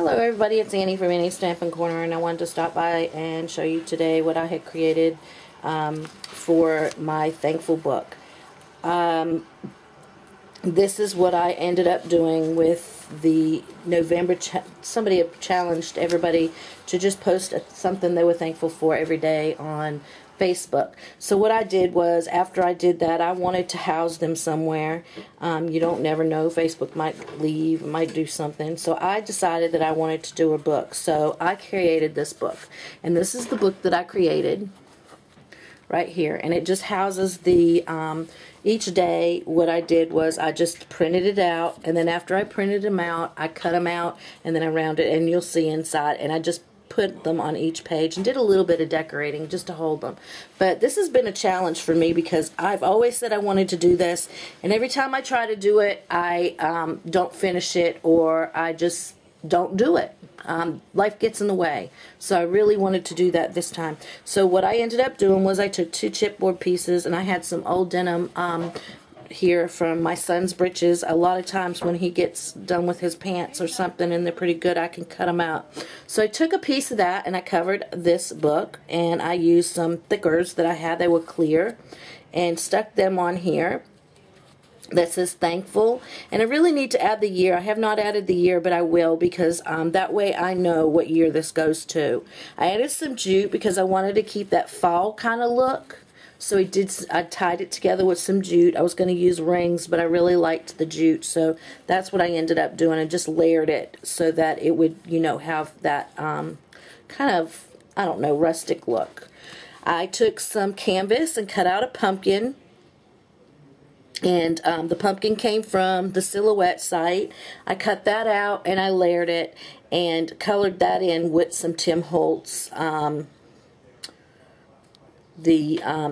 Hello everybody, it's Annie from Annie's Stampin' Corner, and I wanted to stop by and show you today what I had created for my Thankful book. This is what I ended up doing with the November somebody had challenged everybody to just post something they were thankful for every day on Facebook. So what I did was, after I did that, I wanted to house them somewhere. You don't never know, Facebook might leave, might do something. So I decided that I wanted to do a book. So I created this book, and this is the book that I created right here, and it just houses the each day. What I did was I just printed it out, and then after I printed them out, I cut them out, and then I rounded, and you'll see inside, and I just put them on each page and did a little bit of decorating just to hold them. But this has been a challenge for me because I've always said I wanted to do this, and every time I try to do it, I don't finish it, or I just don't do it. Life gets in the way. So I really wanted to do that this time. So what I ended up doing was I took 2 chipboard pieces, and I had some old denim here from my son's breeches. A lot of times when he gets done with his pants or something and they're pretty good, I can cut them out. So I took a piece of that and I covered this book, and I used some thickers that I had. They were clear, and stuck them on here that says thankful. And I really need to add the year. I have not added the year, but I will, because that way I know what year this goes to. I added some jute because I wanted to keep that fall kind of look. So I tied it together with some jute. I was going to use rings, but I really liked the jute, so that's what I ended up doing. I just layered it so that it would, you know, have that kind of, I don't know, rustic look. I took some canvas and cut out a pumpkin. And the pumpkin came from the Silhouette site. I cut that out and I layered it and colored that in with some Tim Holtz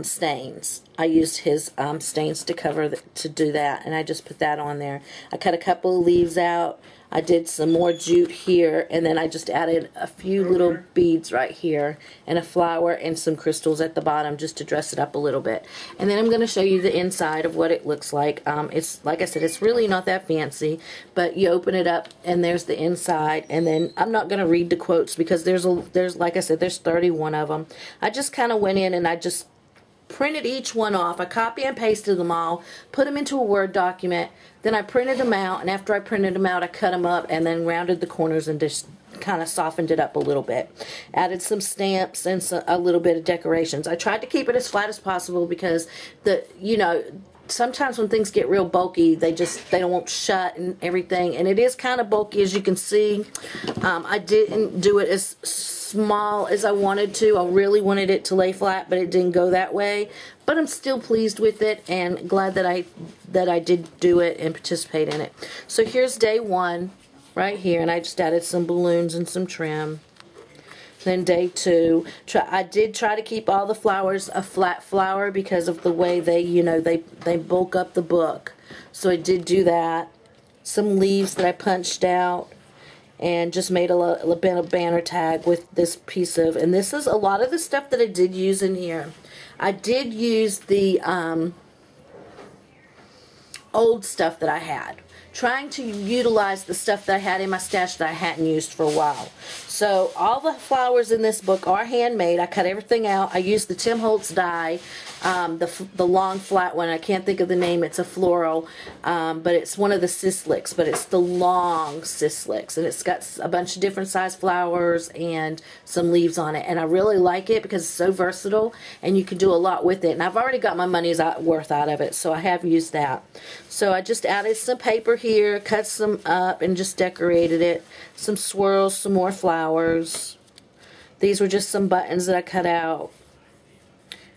stains. I used his stains to cover to do that, and I just put that on there. I cut a couple of leaves out. I did some more jute here, and then I just added a few little beads right here, and a flower and some crystals at the bottom just to dress it up a little bit. And then I'm going to show you the inside of what it looks like. It's, like I said, it's really not that fancy, but you open it up and there's the inside. And then I'm not going to read the quotes because there's like I said, there's 31 of them. I just kind of went in and I just printed each one off. I copy and pasted them all, put them into a Word document, then I printed them out, and after I printed them out, I cut them up and then rounded the corners and just kind of softened it up a little bit. Added some stamps and a little bit of decorations. I tried to keep it as flat as possible because sometimes when things get real bulky, they don't shut and everything, and it is kind of bulky, as you can see. I didn't do it as small as I wanted to. I really wanted it to lay flat, but it didn't go that way. But I'm still pleased with it and glad that I did do it and participate in it. So here's day 1 right here, and I just added some balloons and some trim. Then day 2, I did try to keep all the flowers a flat flower because of the way they bulk up the book. So I did do that. Some leaves that I punched out, and just made a banner tag with this piece of, and this is a lot of the stuff that I did use in here. I did use the old stuff that I had, trying to utilize the stuff that I had in my stash that I hadn't used for a while. So all the flowers in this book are handmade. I cut everything out. I used the Tim Holtz die, the long flat one. I can't think of the name. It's a floral, but it's one of the Sislicks, but it's the long Sislicks, and it's got a bunch of different size flowers and some leaves on it. And I really like it because it's so versatile and you can do a lot with it. And I've already got my money's worth out of it, so I have used that. So I just added some paper here, cut some up, and just decorated it. Some swirls, some more flowers. These were just some buttons that I cut out,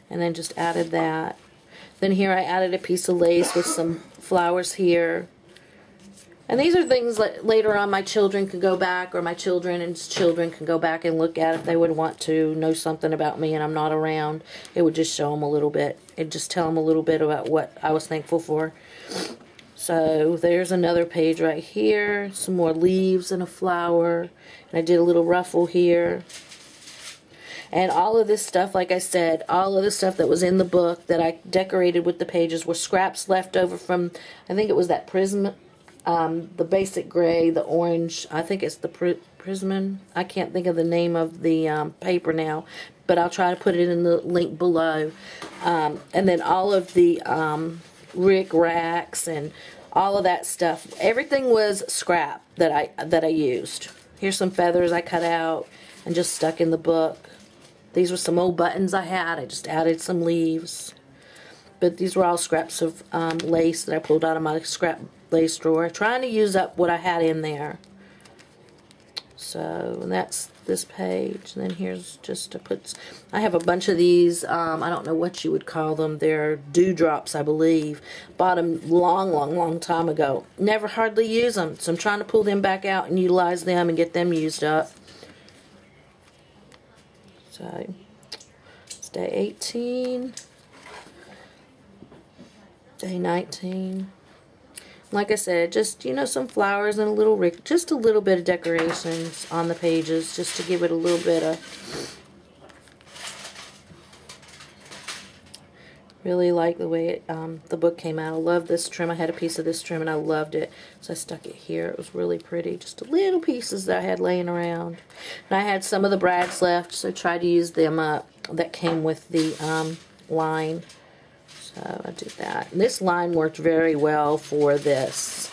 and then just added that. Then here I added a piece of lace with some flowers here. And these are things that later on my children could go back, or my children and children can go back and look at if they would want to know something about me and I'm not around. It would just show them a little bit. It'd just tell them a little bit about what I was thankful for. So there's another page right here, some more leaves and a flower, and I did a little ruffle here. And all of this stuff, like I said, all of the stuff that was in the book that I decorated with the pages were scraps left over from, I think it was that prism the basic gray, the orange, I think it's the Prisman. I can't think of the name of the paper now, but I'll try to put it in the link below. And then all of the Rick racks and all of that stuff. Everything was scrap that I used. Here's some feathers I cut out and just stuck in the book. These were some old buttons I had. I just added some leaves. But these were all scraps of lace that I pulled out of my scrap lace drawer, trying to use up what I had in there. So, and that's this page. And then here's just to put, I have a bunch of these, I don't know what you would call them. They're dewdrops, I believe. Bought them long time ago. Never hardly use them, so I'm trying to pull them back out and utilize them and get them used up. So, it's day 18. Day 19. Like I said, just, you know, some flowers and a little just a little bit of decorations on the pages, just to give it a little bit of. Really like the way it, the book came out. I love this trim. I had a piece of this trim and I loved it, so I stuck it here. It was really pretty. Just little pieces that I had laying around. And I had some of the brads left, so I tried to use them up. That came with the line. So I did that. And this line worked very well for this.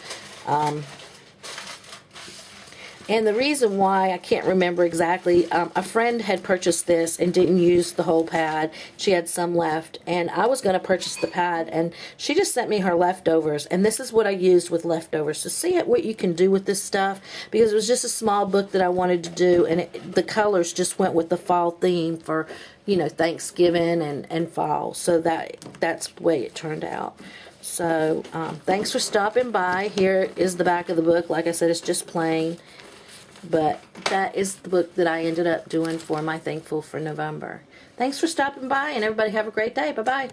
And the reason why, I can't remember exactly, a friend had purchased this and didn't use the whole pad. She had some left, and I was going to purchase the pad, and she just sent me her leftovers, and this is what I used with leftovers. So see what you can do with this stuff, because it was just a small book that I wanted to do, and the colors just went with the fall theme for, you know, Thanksgiving and fall. So that's the way it turned out. So thanks for stopping by. Here is the back of the book. Like I said, it's just plain. But that is the book that I ended up doing for my Thankful for November. Thanks for stopping by, and everybody have a great day. Bye-bye.